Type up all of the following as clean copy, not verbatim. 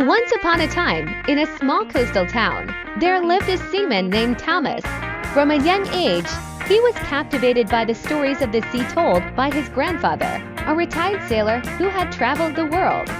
Once upon a time, in a small coastal town, there lived a seaman named Thomas. From a young age, he was captivated by the stories of the sea told by his grandfather, a retired sailor who had traveled the world.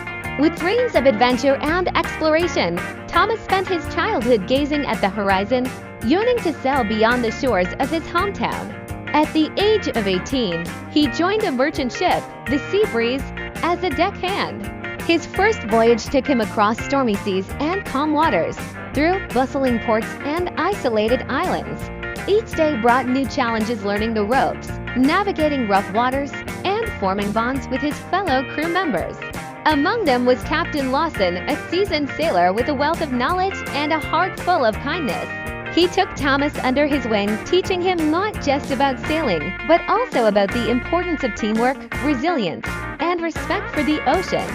With dreams of adventure and exploration, Thomas spent his childhood gazing at the horizon, yearning to sail beyond the shores of his hometown. At the age of 18, he joined a merchant ship, the Sea Breeze, as a deckhand. His first voyage took him across stormy seas and calm waters, through bustling ports and isolated islands. Each day brought new challenges, learning the ropes, navigating rough waters, and forming bonds with his fellow crew members. Among them was Captain Lawson, a seasoned sailor with a wealth of knowledge and a heart full of kindness. He took Thomas under his wing, teaching him not just about sailing, but also about the importance of teamwork, resilience, and respect for the ocean.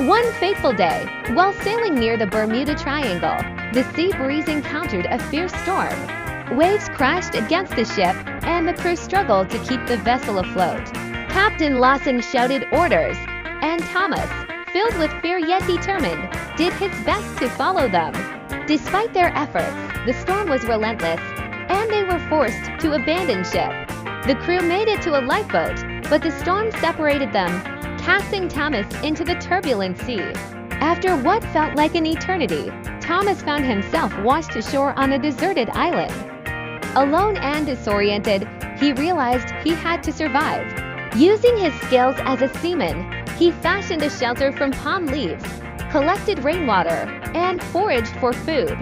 One fateful day, while sailing near the Bermuda Triangle, the Sea Breeze encountered a fierce storm. Waves crashed against the ship, and the crew struggled to keep the vessel afloat. Captain Lawson shouted orders, and Thomas, filled with fear yet determined, did his best to follow them. Despite their efforts, the storm was relentless, and they were forced to abandon ship. The crew made it to a lifeboat, but the storm separated them, casting Thomas into the turbulent sea. After what felt like an eternity, Thomas found himself washed ashore on a deserted island. Alone and disoriented, he realized he had to survive. Using his skills as a seaman, he fashioned a shelter from palm leaves, collected rainwater, and foraged for food.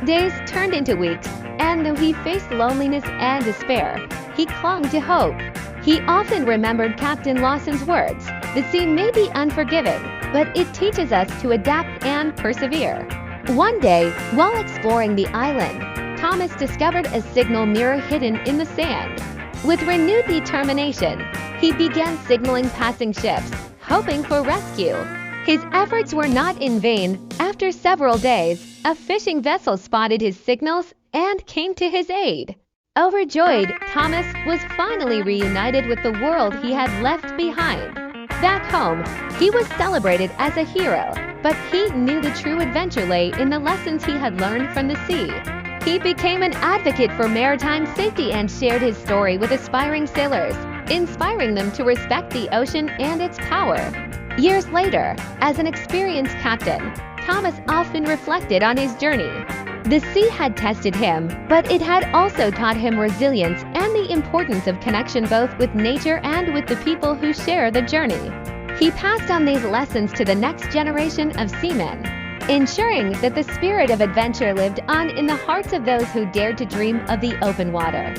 Days turned into weeks, and though he faced loneliness and despair, he clung to hope. He often remembered Captain Lawson's words, "The sea may be unforgiving, but it teaches us to adapt and persevere." One day, while exploring the island, Thomas discovered a signal mirror hidden in the sand. With renewed determination, he began signaling passing ships, hoping for rescue. His efforts were not in vain. After several days, a fishing vessel spotted his signals and came to his aid. Overjoyed, Thomas was finally reunited with the world he had left behind. Back home, he was celebrated as a hero, but he knew the true adventure lay in the lessons he had learned from the sea. He became an advocate for maritime safety and shared his story with aspiring sailors, inspiring them to respect the ocean and its power. Years later, as an experienced captain, Thomas often reflected on his journey. The sea had tested him, but it had also taught him resilience and the importance of connection both with nature and with the people who share the journey. He passed on these lessons to the next generation of seamen, ensuring that the spirit of adventure lived on in the hearts of those who dared to dream of the open water.